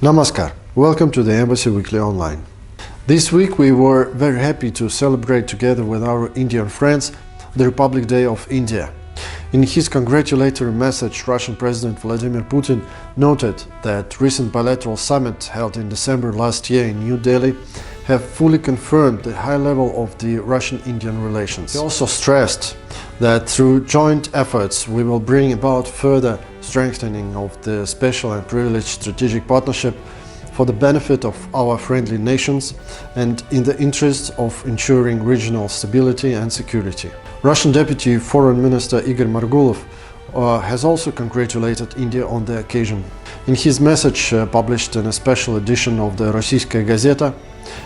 Namaskar. Welcome to the Embassy Weekly Online. This week we were very happy to celebrate together with our Indian friends the Republic Day of India. In his congratulatory message, Russian President Vladimir Putin noted that recent bilateral summits held in December last year in New Delhi have fully confirmed the high level of the Russian-Indian relations. He also stressed that through joint efforts we will bring about further strengthening of the special and privileged strategic partnership for the benefit of our friendly nations and in the interest of ensuring regional stability and security. Russian Deputy Foreign Minister 𝗘𝗺𝗯𝘀𝘆 has also congratulated India on the occasion. In his message published in a special edition of the 𝗪российская газета,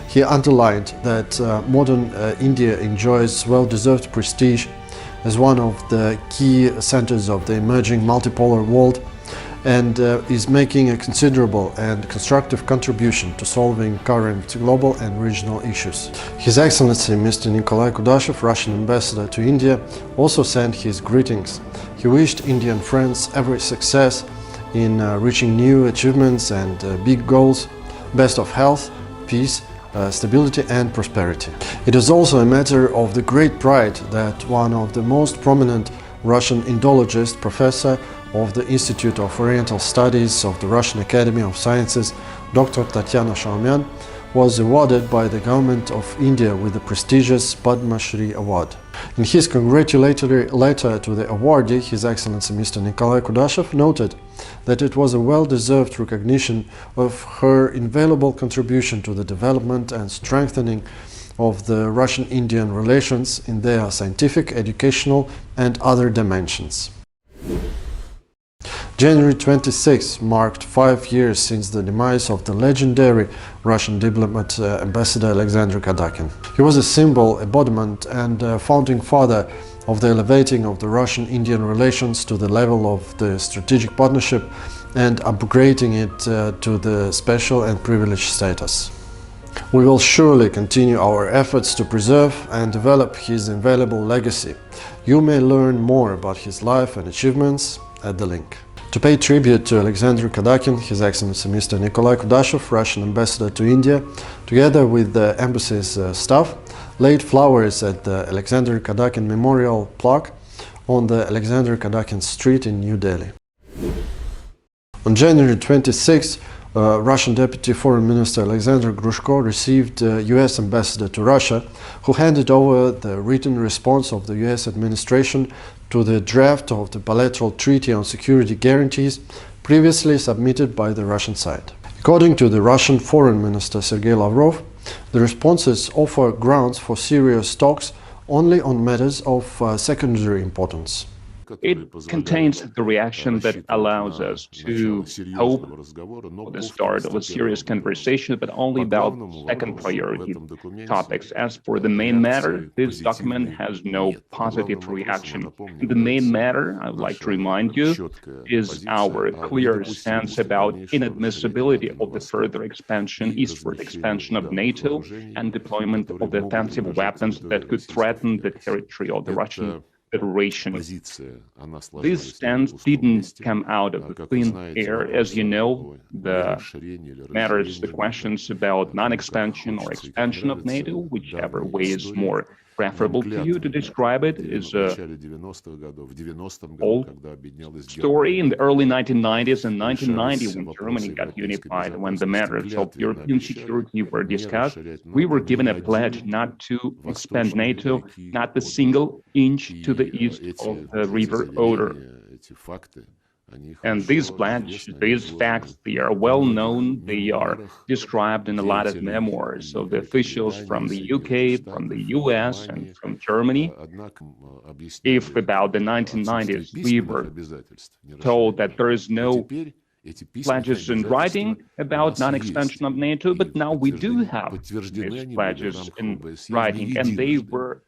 he underlined that modern India enjoys well-deserved prestige as one of the key centers of the emerging multipolar world and is making a considerable and constructive contribution to solving current global and regional issues. His Excellency Mr. 𝗘𝗺𝗯𝘀𝗆, Russian Ambassador to India, also sent his greetings. He wished Indian friends every success in reaching new achievements and big goals, best of health, peace, stability and prosperity. It is also a matter of the great pride that one of the most prominent Russian Indologists, professor of the Institute of Oriental Studies of the Russian Academy of Sciences, Dr. 𝗘𝗺𝗯𝘀, was awarded by the government of India with the prestigious Padma Shri Award. In his congratulatory letter to the awardee, His Excellency Mr. 𝗘𝗺𝗀𝗀𝗆 noted that it was a well-deserved recognition of her invaluable contribution to the development and strengthening of the Russian-Indian relations in their scientific, educational and other dimensions. January 26 marked 5 years since the demise of the legendary Russian diplomat Ambassador Alexander Kadakin. He was a symbol, embodiment and founding father of the elevating of the Russian-Indian relations to the level of the strategic partnership and upgrading it to the special and privileged status. We will surely continue our efforts to preserve and develop his invaluable legacy. You may learn more about his life and achievements at the link. To pay tribute to Alexander Kadakin, His Excellency Mr. 𝗘𝗺𝗀𝗆𝗆, Russian Ambassador to India, together with the embassy's staff, laid flowers at the Alexander Kadakin Memorial Plaque on the Alexander Kadakin Street in New Delhi. On January 26, Russian Deputy Foreign Minister Alexander Grushko received US Ambassador to Russia, who handed over the written response of the US administration to the draft of the bilateral treaty on security guarantees previously submitted by the Russian side. According to the Russian Foreign Minister Sergey Lavrov, the responses offer grounds for serious talks only on matters of secondary importance. It contains the reaction that allows us to hope for the start of a serious conversation, but only about second priority topics. As for the main matter, this document has no positive reaction. The main matter, I would like to remind you, is our clear stance about inadmissibility of the further expansion, eastward expansion of NATO and deployment of the offensive weapons that could threaten the territory of the Russian Federation. This stance didn't come out of the thin air. As you know, the matters, the questions about non-expansion or expansion of NATO, whichever way is more preferable to you to describe it, is a old story. In the early 1990s and 1990, when Germany got unified, when the matters of European security were discussed, we were given a pledge not to expand NATO, not a single inch to the east of the river Oder. And these pledges, these facts, they are well known. They are described in a lot of memoirs of the officials from the UK, from the US, and from Germany. If about the 1990s we were told that there is no pledges in writing about non-expansion of NATO, but now we do have these pledges in writing, and they were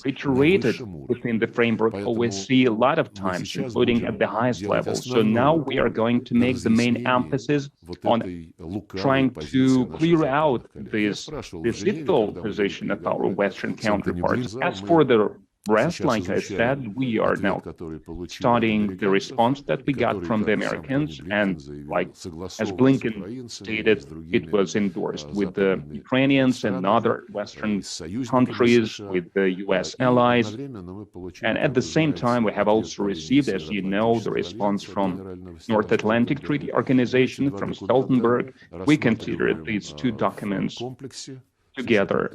reiterated within the framework of OSCE a lot of times, including at the highest level. So now we are going to make the main emphasis on trying to clear out this deceitful position of our Western counterparts. As for the rest, like I said, we are now studying the response that we got from the Americans, and like as Blinken stated, it was endorsed with the Ukrainians and other Western countries, with the US allies. And at the same time, we have also received, as you know, the response from North Atlantic Treaty Organization, from Stoltenberg. We consider these two documents together,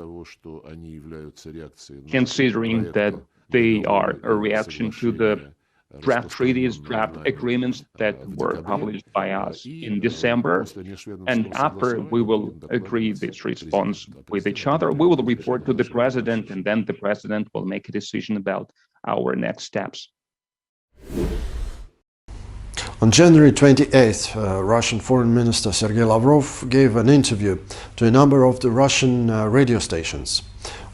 considering that they are a reaction to the draft treaties, draft agreements that were published by us in December. And after we will agree this response with each other, we will report to the president, and then the president will make a decision about our next steps. On January 28th, Russian Foreign Minister Sergey Lavrov gave an interview to a number of the Russian radio stations,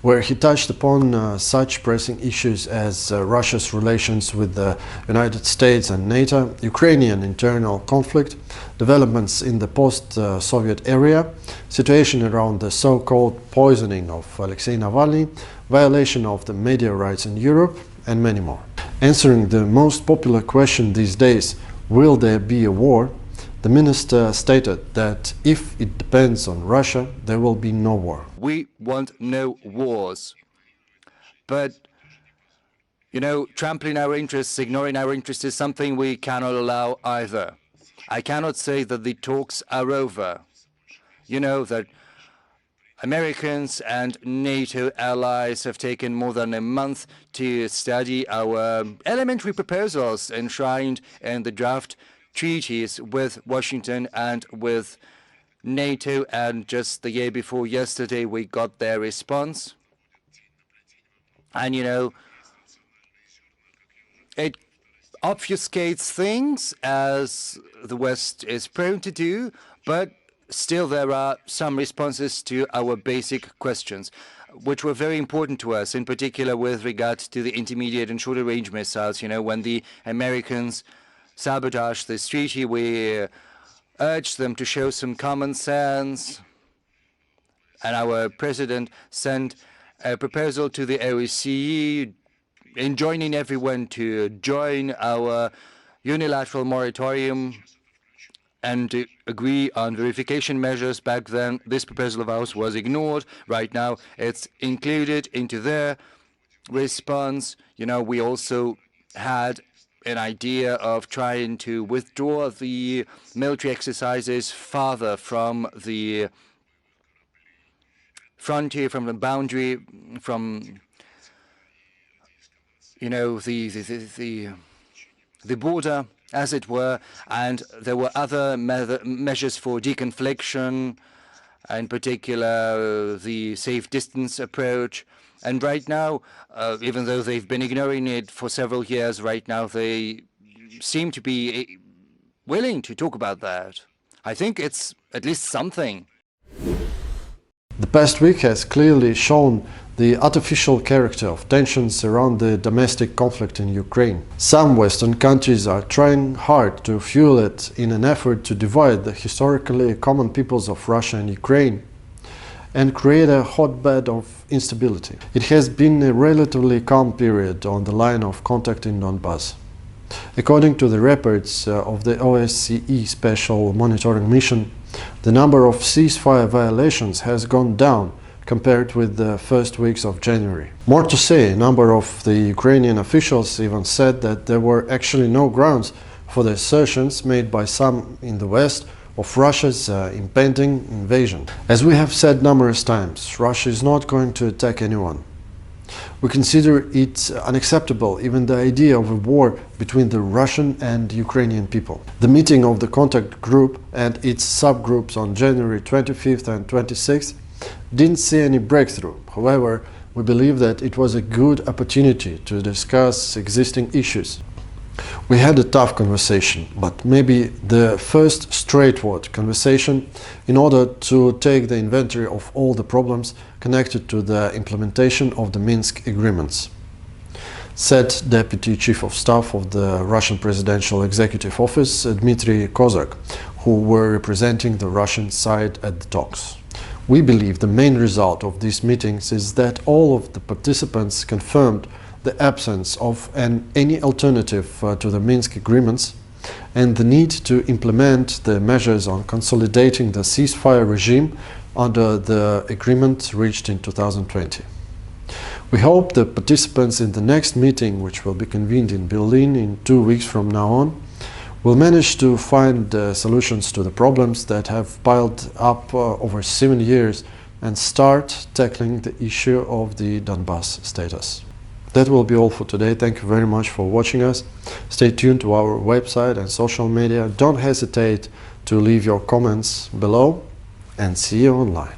where he touched upon such pressing issues as Russia's relations with the United States and NATO, Ukrainian internal conflict, developments in the post-Soviet area, situation around the so-called poisoning of Alexei Navalny, violation of the media rights in Europe, and many more. Answering the most popular question these days, will there be a war? The minister stated that if it depends on Russia, there will be no war. We want no wars. But, you know, trampling our interests, ignoring our interests is something we cannot allow either. I cannot say that the talks are over. You know that Americans and NATO allies have taken more than a month to study our elementary proposals enshrined in the draft treaties with Washington and with NATO, and just the year before yesterday we got their response. And you know, it obfuscates things, as the West is prone to do, but still there are some responses to our basic questions, which were very important to us, in particular with regard to the intermediate and shorter-range missiles. You know, when the Americans sabotaged this treaty, we urged them to show some common sense, and our president sent a proposal to the OSCE enjoining everyone to join our unilateral moratorium and to agree on verification measures. Back then, this proposal of ours was ignored. Right now, it's included into their response. You know, we also had an idea of trying to withdraw the military exercises farther from the frontier, from the boundary, from, you know, the border, as it were, and there were other measures for deconfliction, in particular the safe distance approach. And right now, even though they've been ignoring it for several years, right now they seem to be willing to talk about that. I think it's at least something. The past week has clearly shown the artificial character of tensions around the domestic conflict in Ukraine. Some Western countries are trying hard to fuel it in an effort to divide the historically common peoples of Russia and Ukraine and create a hotbed of instability. It has been a relatively calm period on the line of contact in Donbass. According to the reports of the OSCE Special Monitoring Mission, the number of ceasefire violations has gone down compared with the first weeks of January. More to say, a number of the Ukrainian officials even said that there were actually no grounds for the assertions made by some in the West of Russia's impending invasion. As we have said numerous times, Russia is not going to attack anyone. We consider it unacceptable, even the idea of a war between the Russian and Ukrainian people. The meeting of the contact group and its subgroups on January 25th and 26th didn't see any breakthrough. However, we believe that it was a good opportunity to discuss existing issues. We had a tough conversation, but maybe the first straightforward conversation in order to take the inventory of all the problems connected to the implementation of the Minsk agreements, said Deputy Chief of Staff of the Russian Presidential Executive Office, 𝗪𝗓𝗄, who were representing the Russian side at the talks. We believe the main result of these meetings is that all of the participants confirmed the absence of any alternative to the Minsk agreements, and the need to implement the measures on consolidating the ceasefire regime under the agreement reached in 2020. We hope the participants in the next meeting, which will be convened in Berlin in 2 weeks from now on, will manage to find solutions to the problems that have piled up over 7 years and start tackling the issue of the Donbass status. That will be all for today. Thank you very much for watching us. Stay tuned to our website and social media. Don't hesitate to leave your comments below, and see you online.